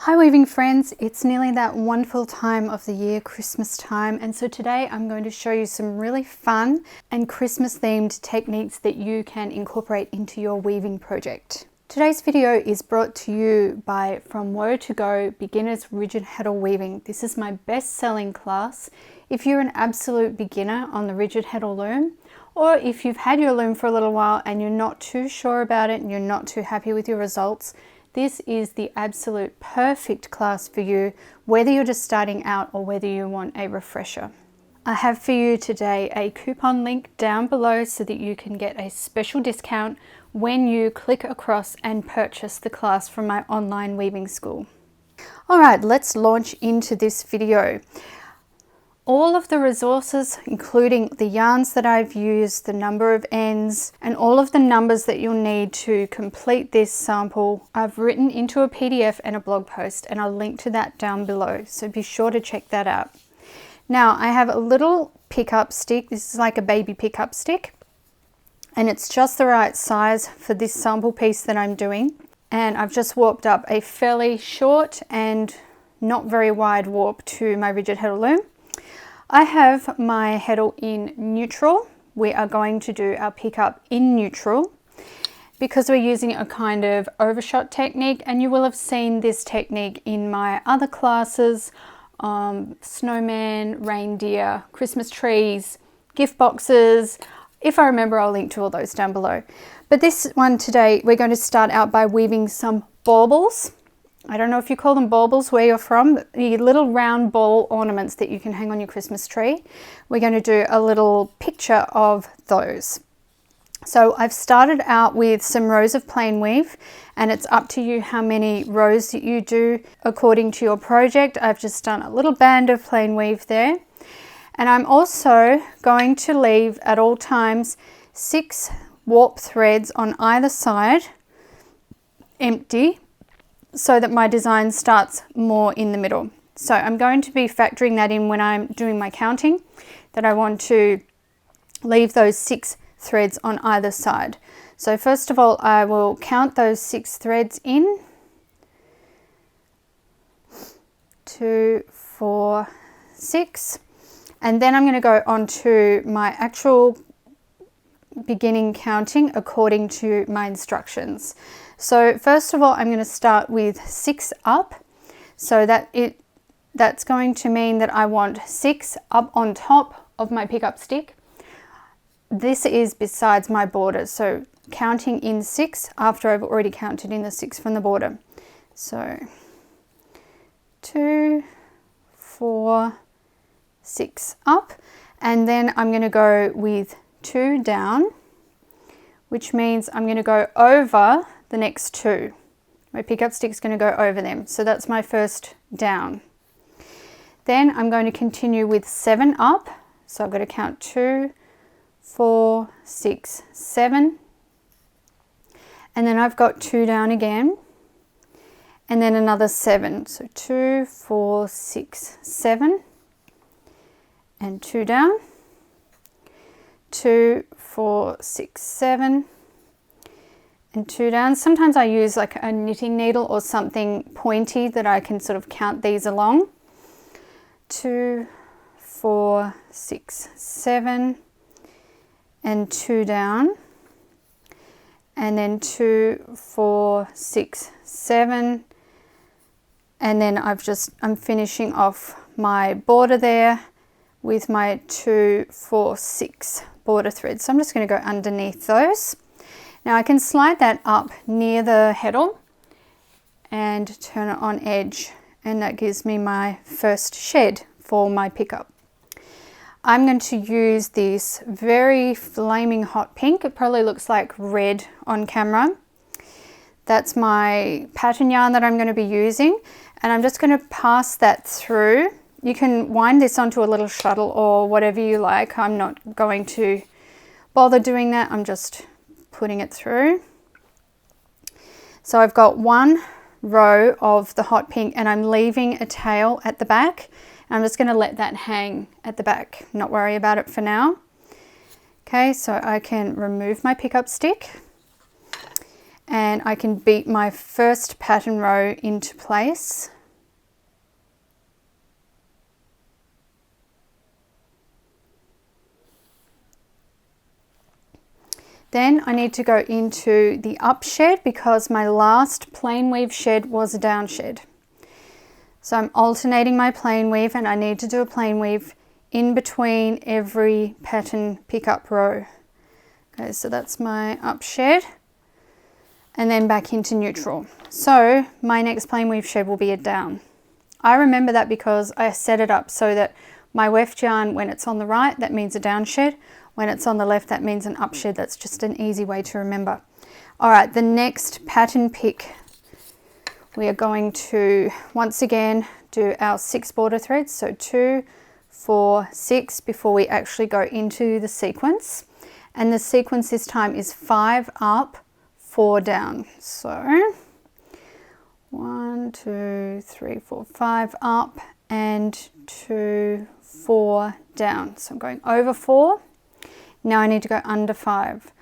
Hi weaving friends, it's nearly that wonderful time of the year, Christmas time, and so today I'm going to show you some really fun and Christmas themed techniques that you can incorporate into your weaving project. Today's video is brought to you by From Woe to Go Beginner's Rigid Heddle Weaving. This is my best-selling class. If you're an absolute beginner on the rigid heddle loom, or if you've had your loom for a little while and you're not too sure about it and you're not too happy with your results, this is the absolute perfect class for you, whether you're just starting out or whether you want a refresher. I have for you today a coupon link down below so that you can get a special discount when you click across and purchase the class from my online weaving school. Alright, let's launch into this video. All of the resources, including the yarns that I've used, the number of ends, and all of the numbers that you'll need to complete this sample, I've written into a PDF and a blog post, and I'll link to that down below, so be sure to check that out. Now, I have a little pickup stick. This is like a baby pickup stick, and it's just the right size for this sample piece that I'm doing. And I've just warped up a fairly short and not very wide warp to my rigid heddle loom. I have my heddle in neutral. We are going to do our pickup in neutral because we're using a kind of overshot technique, and you will have seen this technique in my other classes, Snowmen, Reindeer, Christmas trees, gift boxes. If I remember, I'll link to all those down below. But this one today, we're going to start out by weaving some baubles. I don't know if you call them baubles where you're from, the little round ball ornaments that you can hang on your Christmas tree. We're going to do a little picture of those. So I've started out with some rows of plain weave, and it's up to you how many rows that you do according to your project. I've just done a little band of plain weave there. And I'm also going to leave at all times 6 warp threads on either side empty, so that my design starts more in the middle. So I'm going to be factoring that in when I'm doing my counting, that I want to leave those 6 threads on either side. So first of all, I will count those 6 threads in. 2, 4, 6. And then I'm going to go on to my actual beginning counting according to my instructions. So first of all, I'm going to start with 6 up, so that's going to mean that I want 6 up on top of my pickup stick. This is besides my border, so counting in 6 after I've already counted in the 6 from the border. So 2, 4, 6 up, and then I'm going to go with 2 down, which means I'm going to go over the next 2. My pickup stick is going to go over them. So that's my first down. Then I'm going to continue with 7 up. So I've got to count 2, 4, 6, 7. And then I've got 2 down again. And then another 7. So 2, 4, 6, 7. And 2 down. 2, 4, 6, 7. And 2 down. Sometimes I use like a knitting needle or something pointy that I can sort of count these along. 2, 4, 6, 7, and 2 down. And then 2, 4, 6, 7. And then I'm finishing off my border there with my 2, 4, 6 border threads. So I'm just going to go underneath those. Now I can slide that up near the heddle and turn it on edge, and that gives me my first shed for my pickup. I'm going to use this very flaming hot pink. It probably looks like red on camera. That's my pattern yarn that I'm going to be using, and I'm just going to pass that through. You can wind this onto a little shuttle or whatever you like. I'm not going to bother doing that. I'm just putting it through. So I've got 1 row of the hot pink, and I'm leaving a tail at the back. I'm just going to let that hang at the back, not worry about it for now. Okay, so I can remove my pickup stick, and I can beat my first pattern row into place. Then I need to go into the up shed because my last plain weave shed was a down shed. So I'm alternating my plain weave, and I need to do a plain weave in between every pattern pickup row. Okay, so that's my up shed, and then back into neutral. So my next plain weave shed will be a down. I remember that because I set it up so that my weft yarn, when it's on the right, that means a down shed. When it's on the left, that means an up shed. That's just an easy way to remember. All right, the next pattern pick, we are going to once again do our 6 border threads. So 2, 4, 6 before we actually go into the sequence. And the sequence this time is 5 up, 4 down. So 1, 2, 3, 4, 5 up and 2, 4 down. So I'm going over 4. Now I need to go under 5.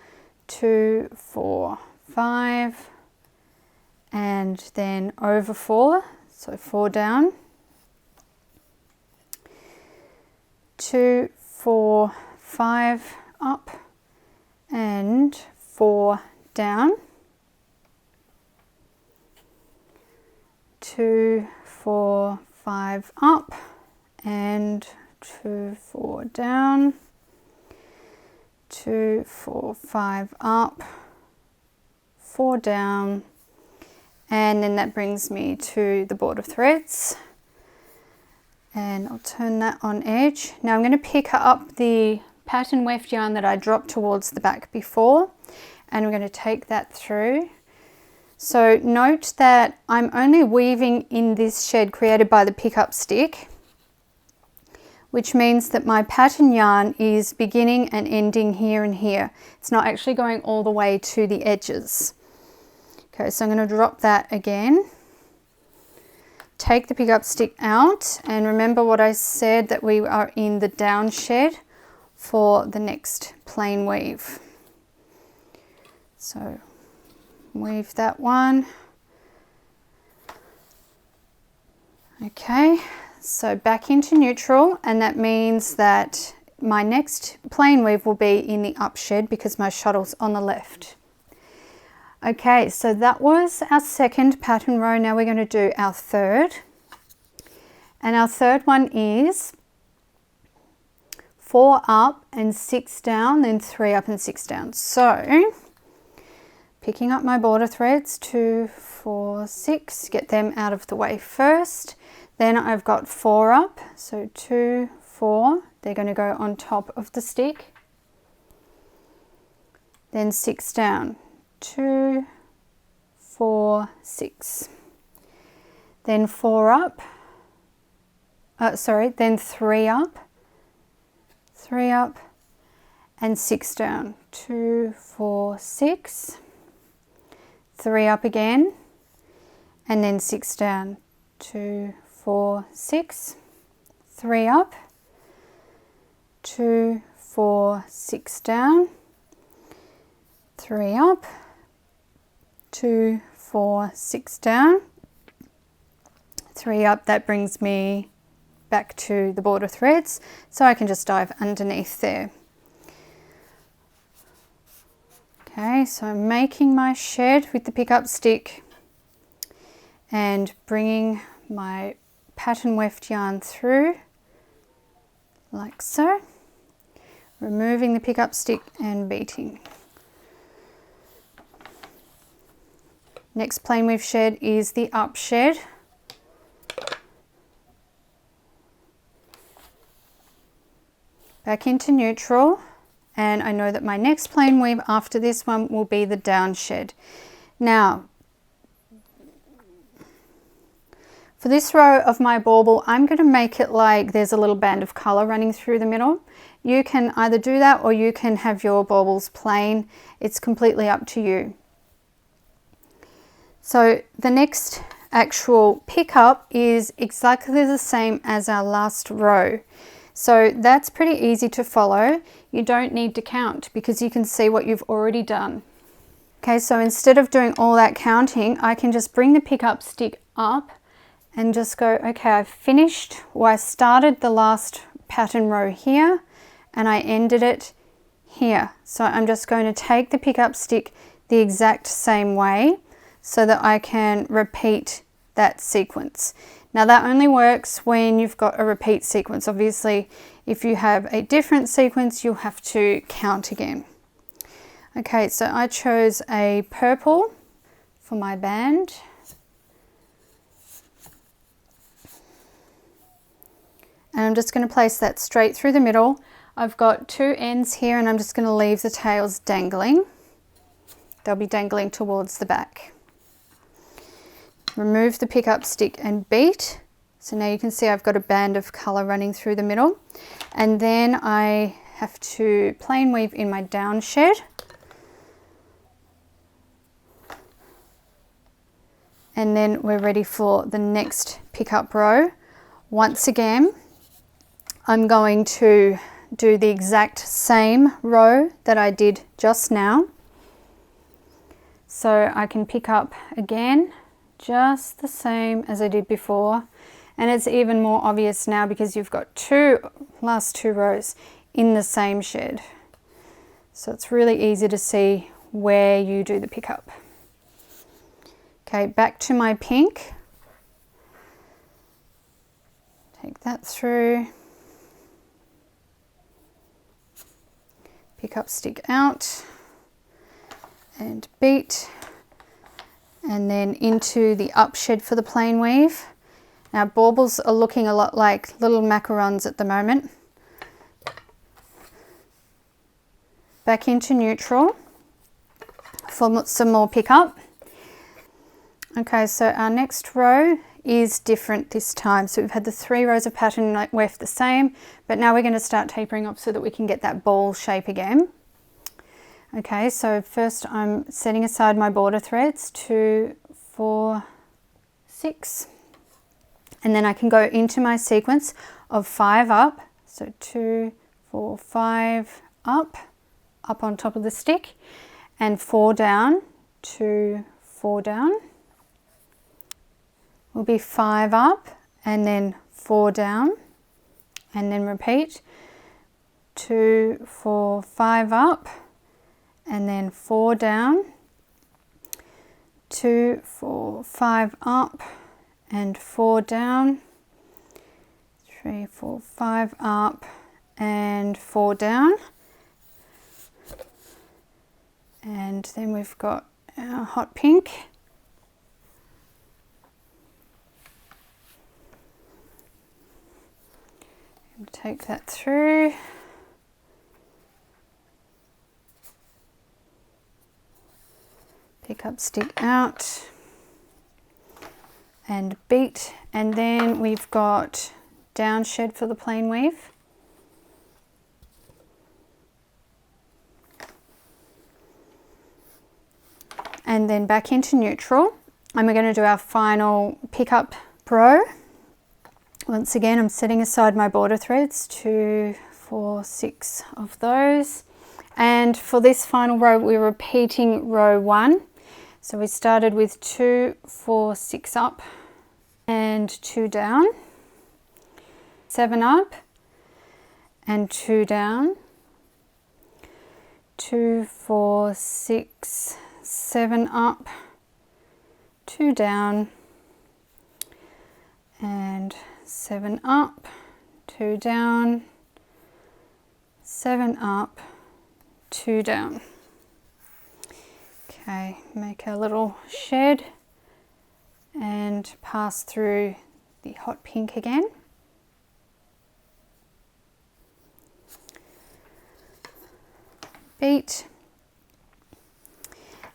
2, 4, 5, and then over 4. So 4 down. 2, 4, 5 up and 4 down. 2, 4, 5 up and 2, 4 down. 2, 4, 5 up, 4 down, and then that brings me to the border threads, and I'll turn that on edge. Now I'm going to pick up the pattern weft yarn that I dropped towards the back before, and we're going to take that through. So note that I'm only weaving in this shed created by the pickup stick, which means that my pattern yarn is beginning and ending here and here. It's not actually going all the way to the edges. Okay, so I'm going to drop that again. Take the pickup stick out, and remember what I said, that we are in the down shed for the next plain weave. So weave that one. Okay. So back into neutral, and that means that my next plain weave will be in the up shed because my shuttle's on the left. Okay, so that was our second pattern row. Now we're going to do our third. And our third one is 4 up and 6 down, then 3 up and 6 down. So picking up my border threads, 2, 4, 6, get them out of the way first. Then I've got 4 up, so 2, 4, they're going to go on top of the stick. Then 6 down, 2, 4, 6. Then 4 up, then 3 up, 3 up, and 6 down, 2, 4, 6, 3 up again, and then 6 down, 2, 4, 6, 3 up, 2, 4, 6 down, 3 up, 2, 4, 6 down, 3 up. That brings me back to the border threads, so I can just dive underneath there. Okay, so I'm making my shed with the pickup stick and bringing my pattern weft yarn through like so, removing the pickup stick and beating. Next plain weave shed is the up shed. Back into neutral, and I know that my next plain weave after this one will be the down shed. Now for this row of my bauble, I'm going to make it like there's a little band of colour running through the middle. You can either do that or you can have your baubles plain. It's completely up to you. So the next actual pickup is exactly the same as our last row. So that's pretty easy to follow. You don't need to count because you can see what you've already done. Okay, so instead of doing all that counting, I can just bring the pickup stick up and just go, okay, I've finished, or I started the last pattern row here and I ended it here. So I'm just going to take the pickup stick the exact same way so that I can repeat that sequence. Now that only works when you've got a repeat sequence. Obviously, if you have a different sequence, you'll have to count again. Okay, so I chose a purple for my band. And I'm just going to place that straight through the middle. I've got two ends here and I'm just going to leave the tails dangling. They'll be dangling towards the back. Remove the pickup stick and beat. So now you can see I've got a band of colour running through the middle. And then I have to plain weave in my down shed. And then we're ready for the next pickup row. Once again, I'm going to do the exact same row that I did just now. So I can pick up again, just the same as I did before. And it's even more obvious now because you've got last two rows in the same shed. So it's really easy to see where you do the pickup. Okay, back to my pink. Take that through. Pickup stick out and beat. And then into the up shed for the plain weave. Now baubles are looking a lot like little macarons at the moment. Back into neutral for some more pickup. Okay, so our next row is different this time. So we've had the 3 rows of pattern weft the same, but now we're going to start tapering off so that we can get that ball shape again. Okay, so first I'm setting aside my border threads, 2, 4, 6, and then I can go into my sequence of 5 up. So 2, 4, 5 up on top of the stick, and 4 down, 2, 4 down. Will be 5 up and then 4 down, and then repeat 2, 4, 5 up and then 4 down, 2, 4, 5 up and 4 down, 3, 4, 5 up and 4 down, and then we've got our hot pink. Take that through. Pick up stick out and beat, and then we've got down shed for the plain weave. And then back into neutral, and we're going to do our final pickup row. Once again, I'm setting aside my border threads, 2, 4, 6 of those. And for this final row, we're repeating row 1. So we started with 2, 4, 6 up and 2 down, 7 up and 2 down, 2, 4, 6, 7 up, 2 down, and 7 up, 2 down, 7 up, 2 down. Okay, make our little shed and pass through the hot pink again. Beat.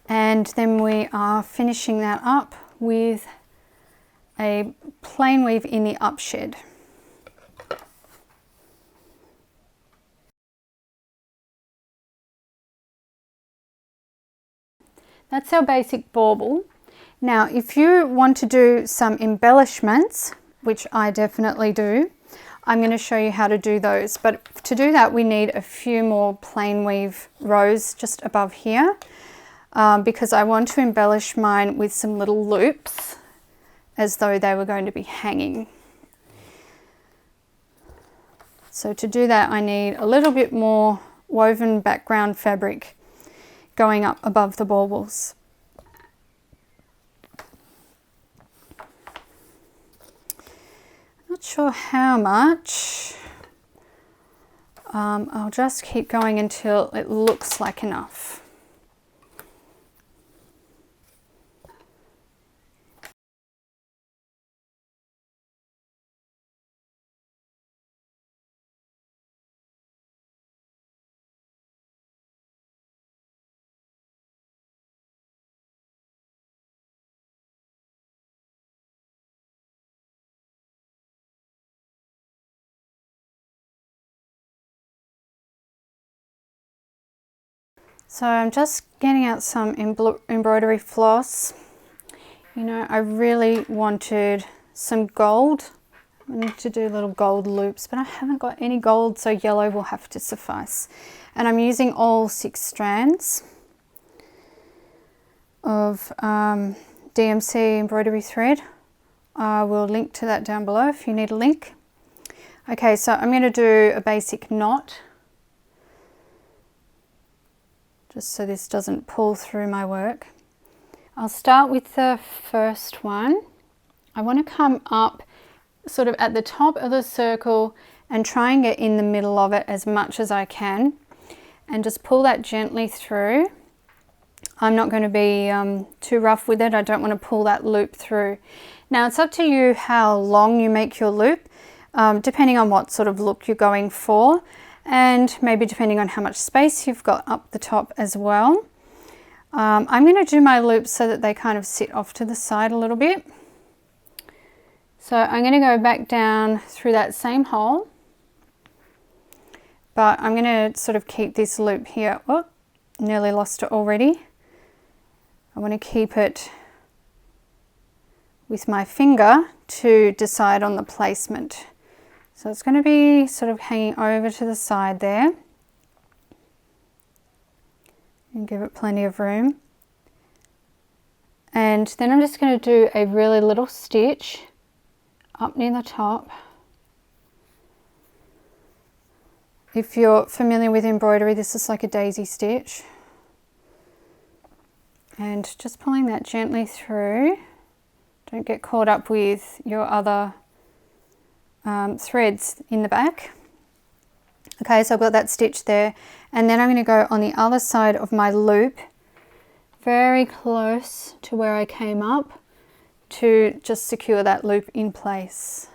And then we are finishing that up with a plain weave in the up shed. That's our basic bauble. Now, if you want to do some embellishments, which I definitely do, I'm going to show you how to do those. But to do that, we need a few more plain weave rows just above here. because I want to embellish mine with some little loops as though they were going to be hanging. So to do that, I need a little bit more woven background fabric going up above the baubles. Not sure how much. I'll just keep going until it looks like enough. So I'm just getting out some embroidery floss. You know, I really wanted some gold. I need to do little gold loops, but I haven't got any gold, so yellow will have to suffice. And I'm using all 6 strands of DMC embroidery thread. I will link to that down below if you need a link. Okay, so I'm going to do a basic knot, just so this doesn't pull through my work. I'll start with the first one. I want to come up sort of at the top of the circle and try and get in the middle of it as much as I can, and just pull that gently through. I'm not going to be too rough with it. I don't want to pull that loop through. Now it's up to you how long you make your loop, depending on what sort of look you're going for, and maybe depending on how much space you've got up the top as well. I'm going to do my loops so that they kind of sit off to the side a little bit. So I'm going to go back down through that same hole, but I'm going to sort of keep this loop here. Oh, nearly lost it already. I want to keep it with my finger to decide on the placement. So it's going to be sort of hanging over to the side there, and give it plenty of room. And then I'm just going to do a really little stitch up near the top. If you're familiar with embroidery, this is like a daisy stitch. And just pulling that gently through. Don't get caught up with your other threads in the back. Okay, so I've got that stitch there, and then I'm going to go on the other side of my loop, very close to where I came up, to just secure that loop in place.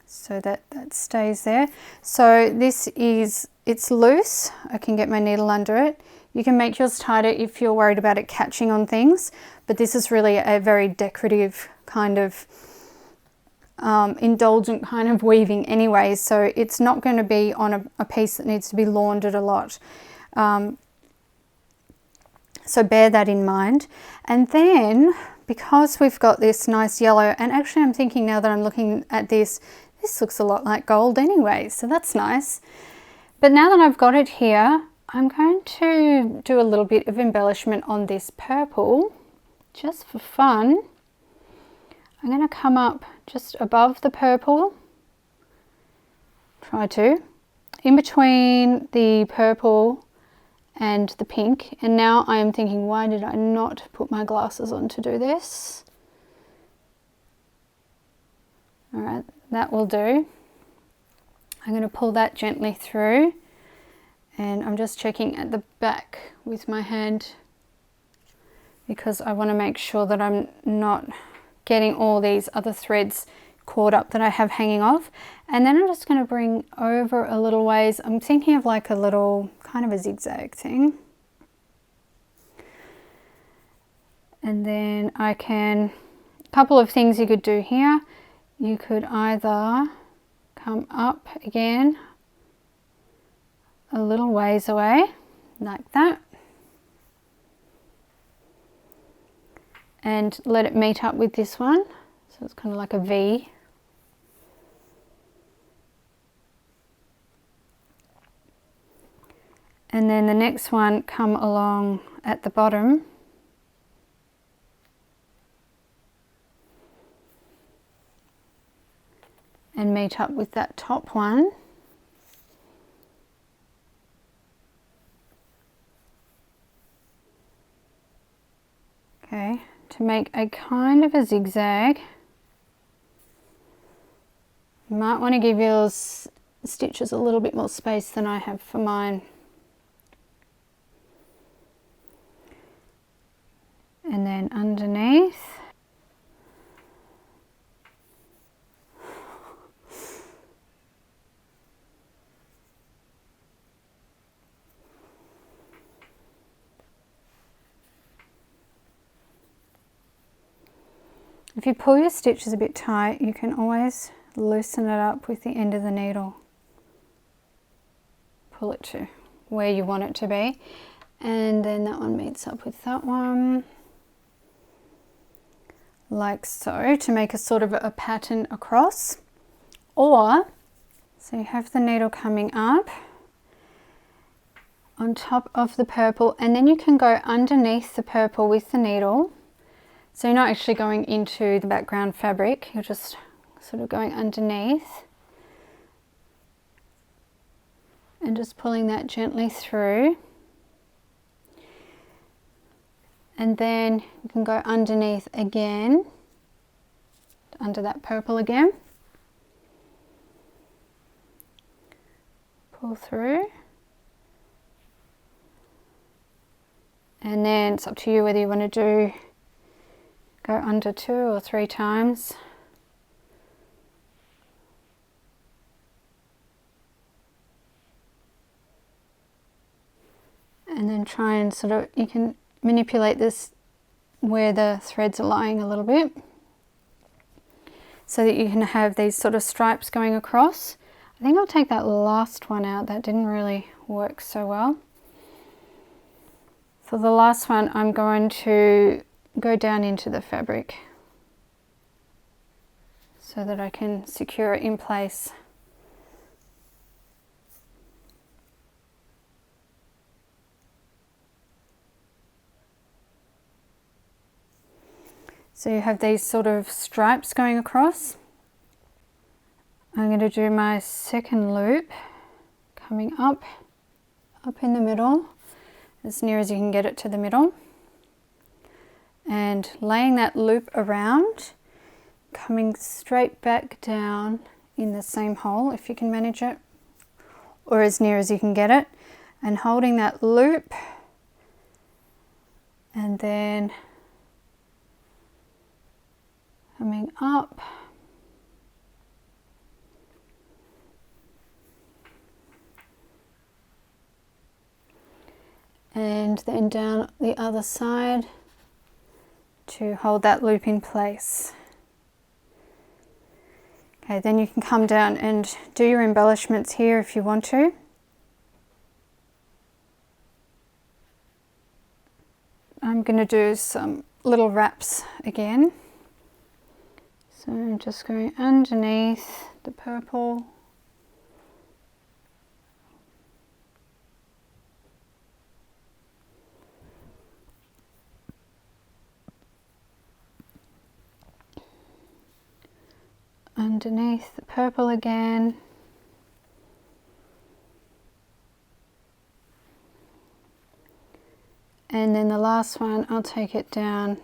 So that stays there. So this is, it's loose. I can get my needle under it. You can make yours tighter if you're worried about it catching on things, but this is really a very decorative kind of indulgent kind of weaving anyway, so it's not going to be on a piece that needs to be laundered a lot. So bear that in mind. And then, because we've got this nice yellow, and actually I'm thinking now that I'm looking at this, this looks a lot like gold anyway, so that's nice. But now that I've got it here, I'm going to do a little bit of embellishment on this purple, just for fun. I'm going to come up just above the purple, try to, in between the purple and the pink. And now I am thinking, why did I not put my glasses on to do this? All right, that will do. I'm going to pull that gently through, and I'm just checking at the back with my hand because I want to make sure that I'm not getting all these other threads caught up that I have hanging off. And then I'm just going to bring over a little ways. I'm thinking of like a little kind of a zigzag thing. And then I can, a couple of things you could do here. You could either come up again a little ways away like that, and let it meet up with this one, so it's kind of like a V. And then the next one come along at the bottom. And meet up with that top one. Okay, to make a kind of a zigzag. You might want to give your stitches a little bit more space than I have for mine. And then underneath. If you pull your stitches a bit tight, you can always loosen it up with the end of the needle. Pull it to where you want it to be. And then that one meets up with that one. Like so, to make a sort of a pattern across. Or, so you have the needle coming up on top of the purple, and then you can go underneath the purple with the needle. So you're not actually going into the background fabric, you're just sort of going underneath and just pulling that gently through. And then you can go underneath again, under that purple again. Pull through. And then it's up to you whether you want to go under 2 or 3 times. And then try and sort of, you can manipulate this where the threads are lying a little bit, so that you can have these sort of stripes going across. I think I'll take that last one out, that didn't really work so well. For the last one, I'm going to go down into the fabric so that I can secure it in place. So you have these sort of stripes going across. I'm going to do my second loop coming up in the middle, as near as you can get it to the middle, and laying that loop around, coming straight back down in the same hole if you can manage it, or as near as you can get it, and holding that loop, and then coming up and then down the other side to hold that loop in place. Okay, then you can come down and do your embellishments here if you want to. I'm going to do some little wraps again. So I'm just going underneath the purple. Underneath the purple again. And then the last one, I'll take it down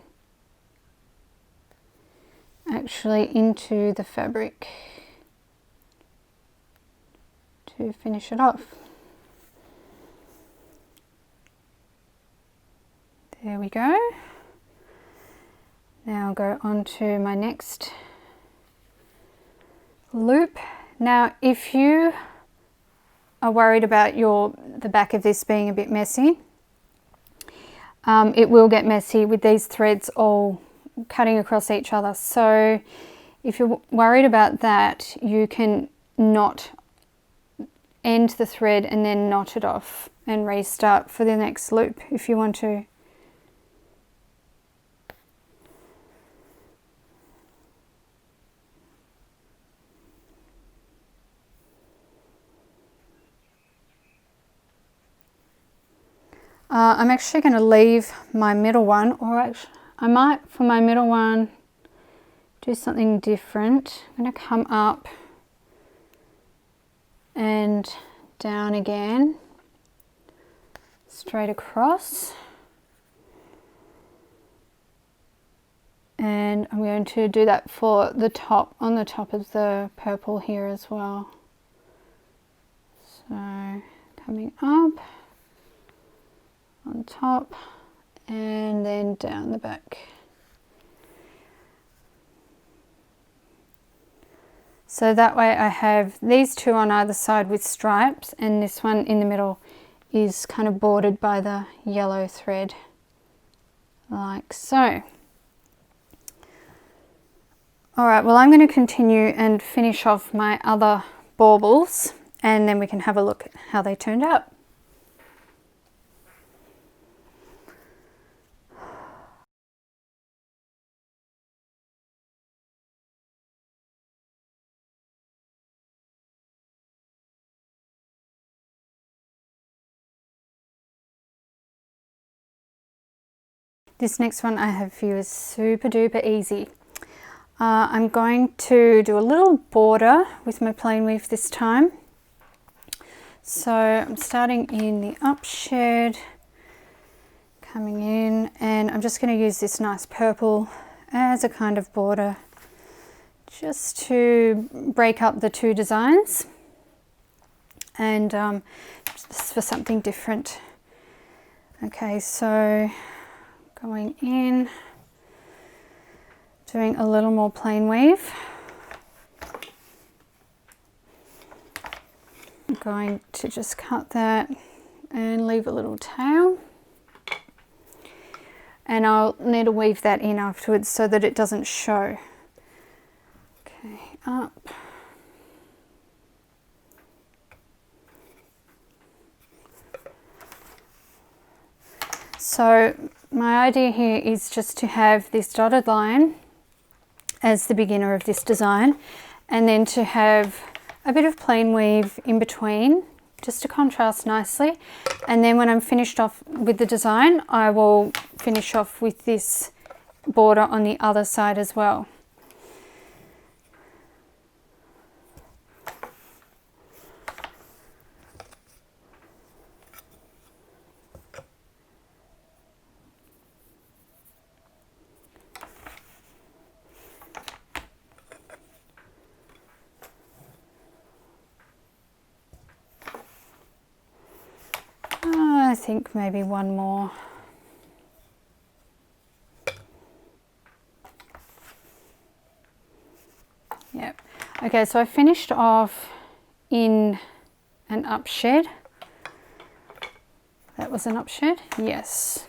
actually into the fabric to finish it off. There we go. Now I'll go on to my next loop. Now if you are worried about the back of this being a bit messy, it will get messy with these threads all cutting across each other. So if you're worried about that, you can knot, end the thread and then knot it off and restart for the next loop if you want to. I'm actually going to leave my middle one, or actually I might for my middle one do something different. I'm going to come up and down again, straight across, and I'm going to do that for the top, on the top of the purple here as well. So coming up on top and then down the back. So that way I have these two on either side with stripes, and this one in the middle is kind of bordered by the yellow thread, like so. Alright, well I'm going to continue and finish off my other baubles, and then we can have a look at how they turned out. This next one I have for you is super duper easy. I'm going to do a little border with my plain weave this time. So I'm starting in the up shed, coming in, and I'm just going to use this nice purple as a kind of border just to break up the two designs, and just for something different. Okay, so going in, doing a little more plain weave. I'm going to just cut that and leave a little tail, and I'll need to weave that in afterwards so that it doesn't show. Okay, up. So my idea here is just to have this dotted line as the beginner of this design, and then to have a bit of plain weave in between just to contrast nicely, and then when I'm finished off with the design I will finish off with this border on the other side as well. I think maybe one more. Yep. Okay, so I finished off in an up shed. That was an up shed? Yes.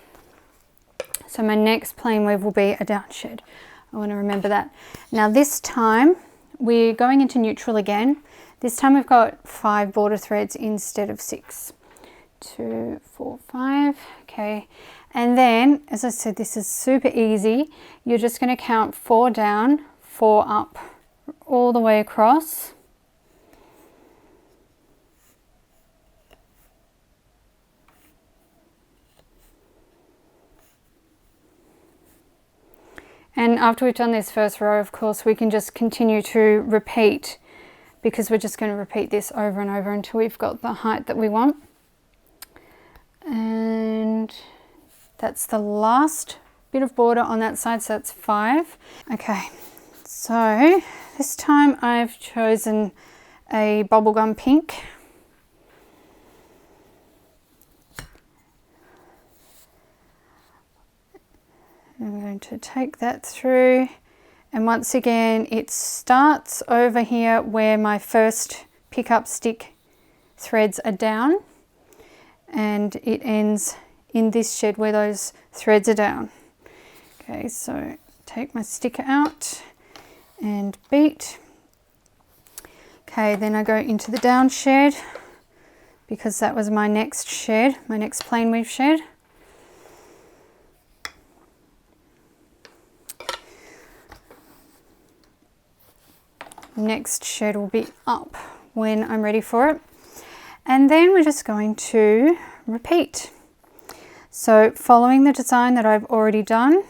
So my next plain weave will be a down shed. I want to remember that. Now this time we're going into neutral again. This time we've got 5 border threads instead of 6. 2, 4, 5. Okay, and then as I said, this is super easy. You're just going to count 4 down, 4 up, all the way across. And after we've done this first row, of course, we can just continue to repeat, because we're just going to repeat this over and over until we've got the height that we want. And that's the last bit of border on that side, so that's 5. Okay, so this time I've chosen a bubblegum pink. I'm going to take that through, and once again it starts over here where my first pickup stick threads are down, and it ends in this shed where those threads are down. Okay, so take my sticker out and beat. Okay, then I go into the down shed, because that was my next shed, my next plain weave shed. Next shed will be up when I'm ready for it. And then we're just going to repeat. So following the design that I've already done,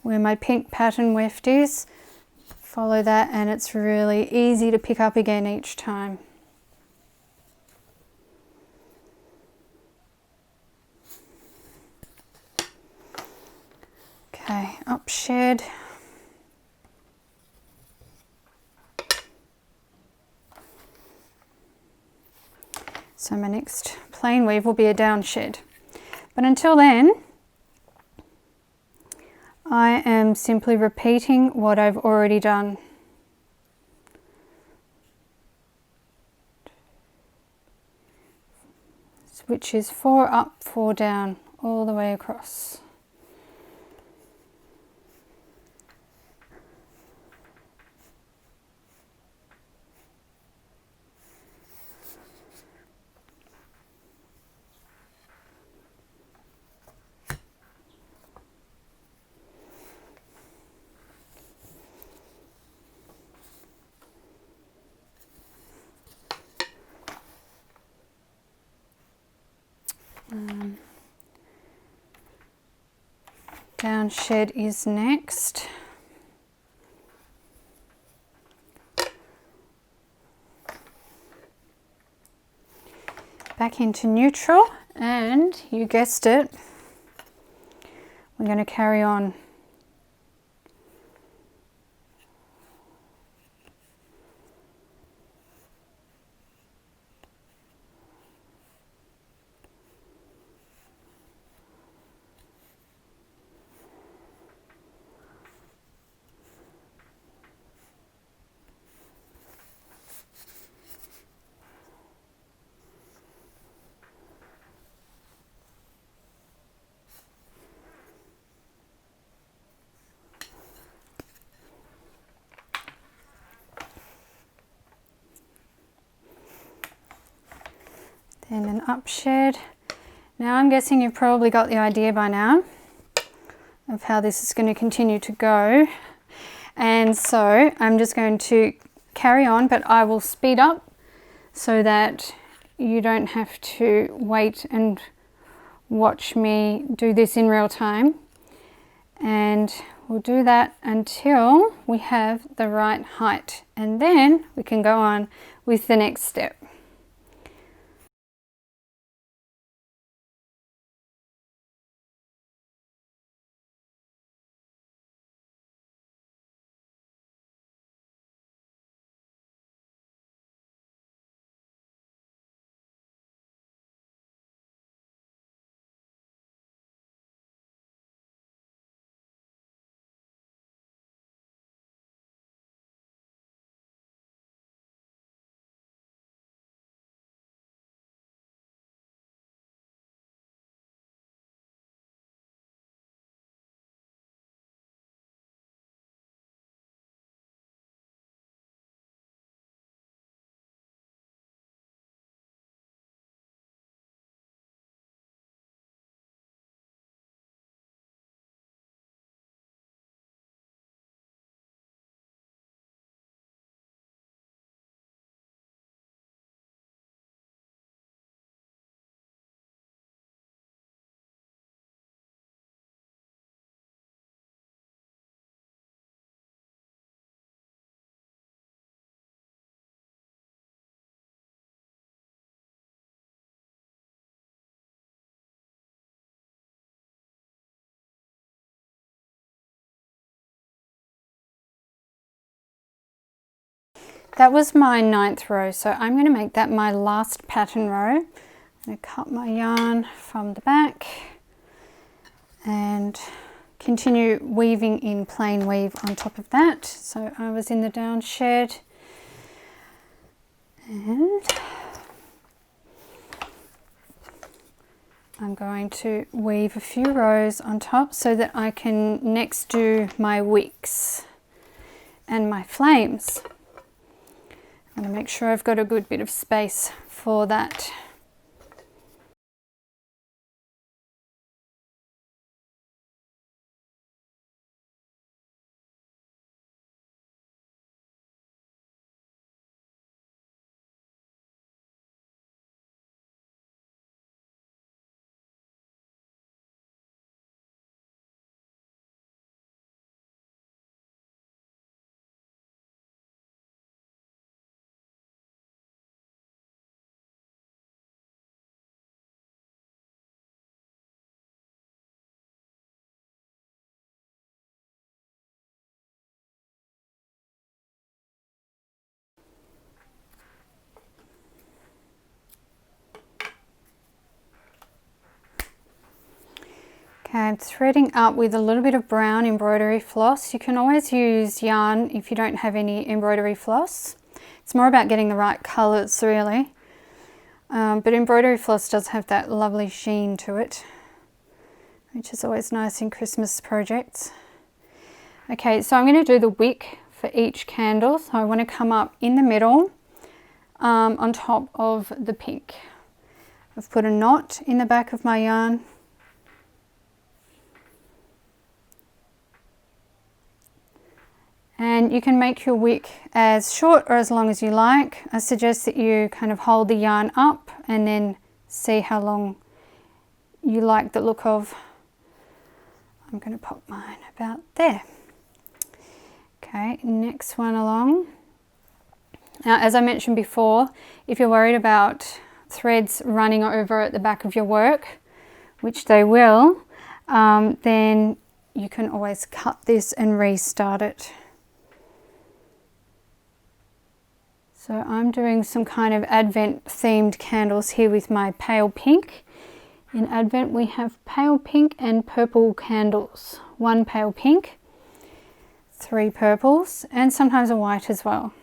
where my pink pattern weft is, follow that, and it's really easy to pick up again each time. Okay, up shed. So my next plain weave will be a down shed. But until then, I am simply repeating what I've already done. Which is 4 up, 4 down, all the way across. Down shed is next. Back into neutral, and you guessed it, we're going to carry on. Then an up shed. Now I'm guessing you've probably got the idea by now of how this is going to continue to go, and so I'm just going to carry on, but I will speed up so that you don't have to wait and watch me do this in real time, and we'll do that until we have the right height, and then we can go on with the next step. That was my 9th row, so I'm going to make that my last pattern row. I'm going to cut my yarn from the back and continue weaving in plain weave on top of that. So I was in the down shed, and I'm going to weave a few rows on top so that I can next do my wicks and my flames. I'm going to make sure I've got a good bit of space for that. I'm threading up with a little bit of brown embroidery floss. You can always use yarn if you don't have any embroidery floss. It's more about getting the right colours really. But embroidery floss does have that lovely sheen to it, which is always nice in Christmas projects. Okay, so I'm going to do the wick for each candle. So I want to come up in the middle on top of the pink. I've put a knot in the back of my yarn. And you can make your wick as short or as long as you like. I suggest that you kind of hold the yarn up and then see how long you like the look of. I'm going to pop mine about there. Okay, next one along. Now, as I mentioned before, if you're worried about threads running over at the back of your work, which they will, then you can always cut this and restart it. So I'm doing some kind of Advent themed candles here with my pale pink. In Advent we have pale pink and purple candles. 1 pale pink, 3 purples, and sometimes a white as well.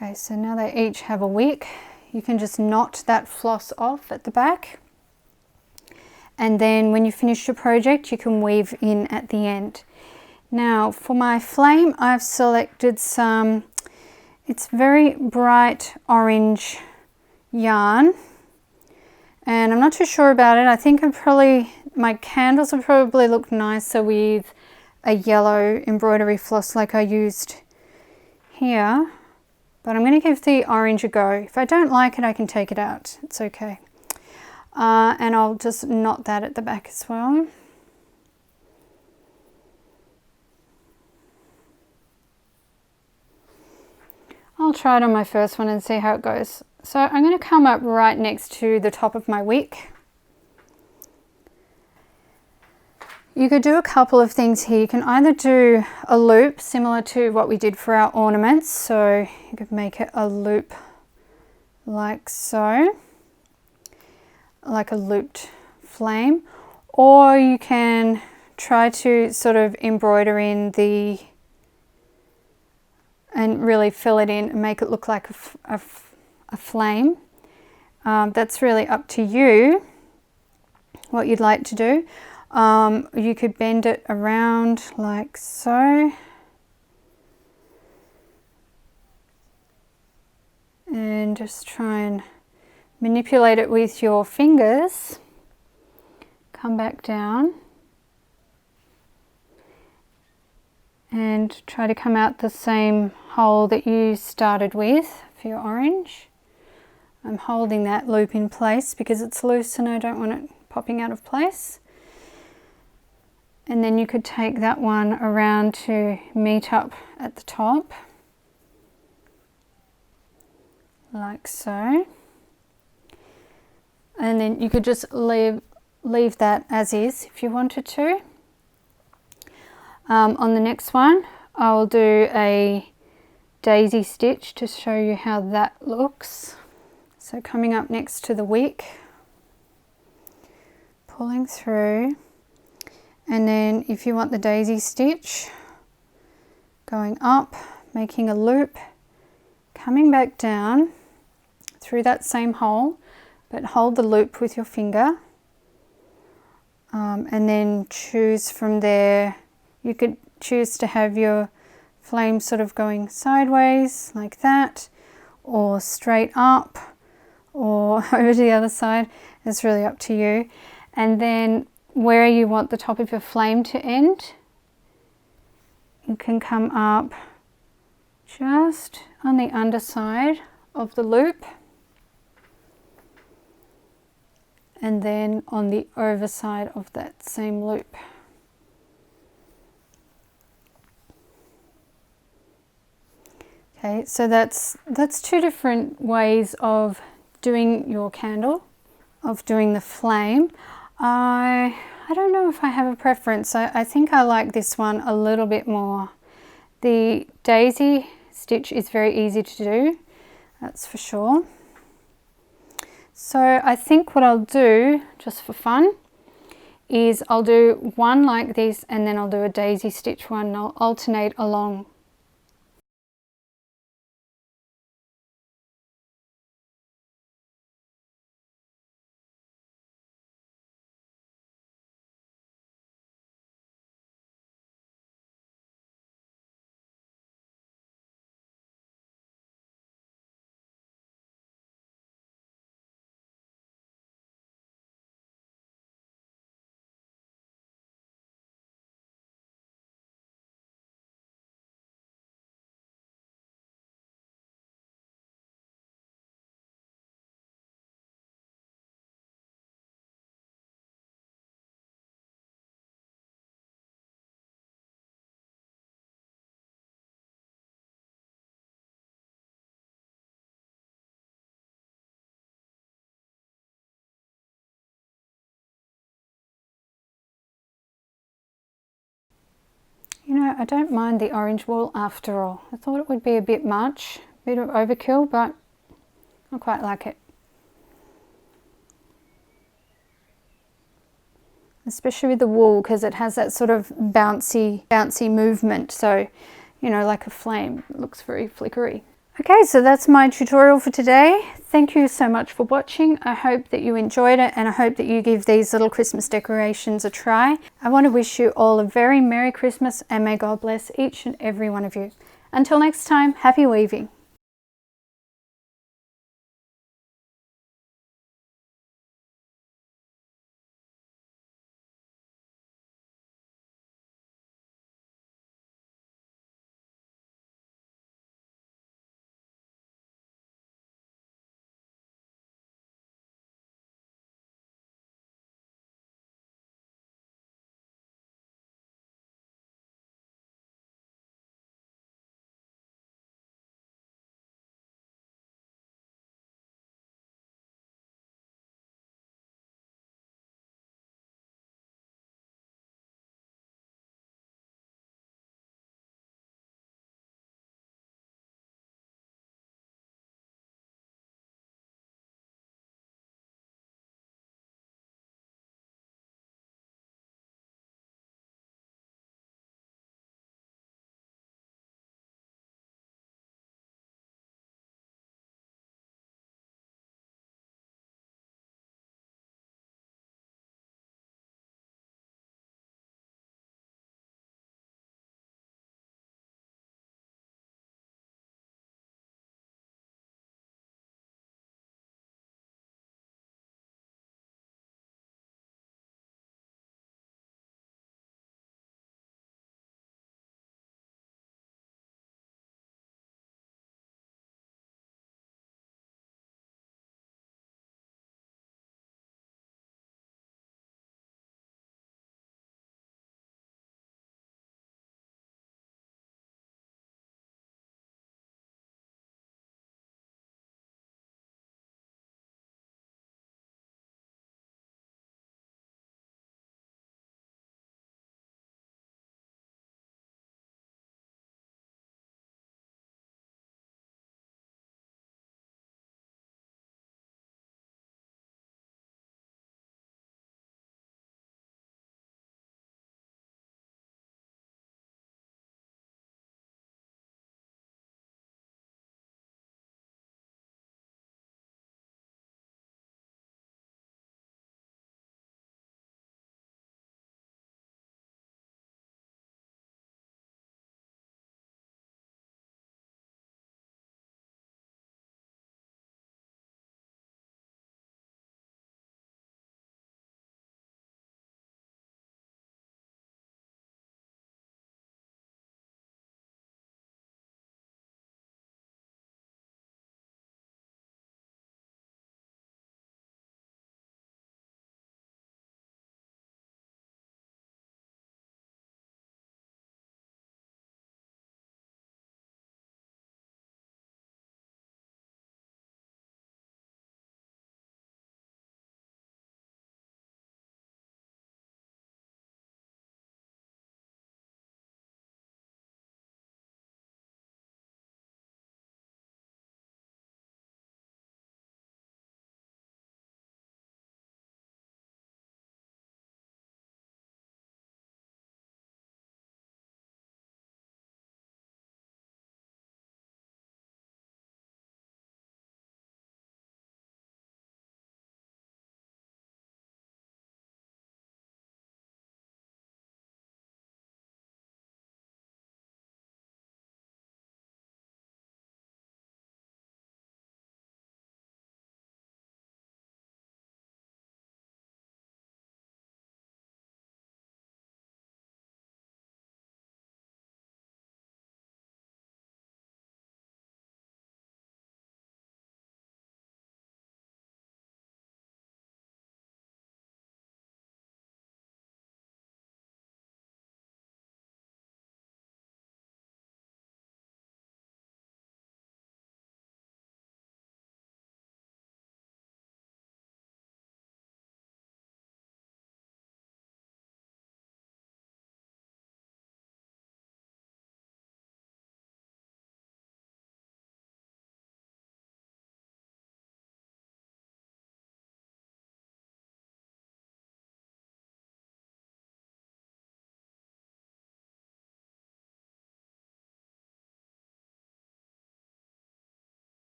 Okay, so now they each have a wick. You can just knot that floss off at the back. And then when you finish your project, you can weave in at the end. Now for my flame, I've selected some, it's very bright orange yarn. And I'm not too sure about it. I think my candles would probably look nicer with a yellow embroidery floss like I used here. But I'm going to give the orange a go. If I don't like it, I can take it out. It's okay. And I'll just knot that at the back as well. I'll try it on my first one and see how it goes. So I'm going to come up right next to the top of my wick. You could do a couple of things here. You can either do a loop similar to what we did for our ornaments. So you could make it a loop like so, like a looped flame. Or you can try to sort of embroider in and really fill it in and make it look like a flame. That's really up to you what you'd like to do. You could bend it around like so, and just try and manipulate it with your fingers. Come back down and try to come out the same hole that you started with for your orange. I'm holding that loop in place because it's loose and I don't want it popping out of place. And then you could take that one around to meet up at the top, like so. And then you could just leave that as is if you wanted to. On the next one, I'll do a daisy stitch to show you how that looks. So coming up next to the wick, pulling through. And then if you want the daisy stitch, going up, making a loop, coming back down through that same hole, but hold the loop with your finger, and then choose from there. You could choose to have your flame sort of going sideways like that, or straight up, or over to the other side. It's really up to you. And then where you want the top of your flame to end, it can come up just on the underside of the loop, and then on the overside of that same loop. Okay, so that's two different ways of doing your candle, of doing the flame. I don't know if I have a preference. I think I like this one a little bit more. The daisy stitch is very easy to do, that's for sure. So I think what I'll do, just for fun, is I'll do one like this and then I'll do a daisy stitch one and I'll alternate along. You know, I don't mind the orange wool after all. I thought it would be a bit much, a bit of overkill, but I quite like it. Especially with the wool, because it has that sort of bouncy movement. So, you know, like a flame. It looks very flickery. Okay, so that's my tutorial for today. Thank you so much for watching. I hope that you enjoyed it and I hope that you give these little Christmas decorations a try. I want to wish you all a very Merry Christmas and may God bless each and every one of you. Until next time, happy weaving.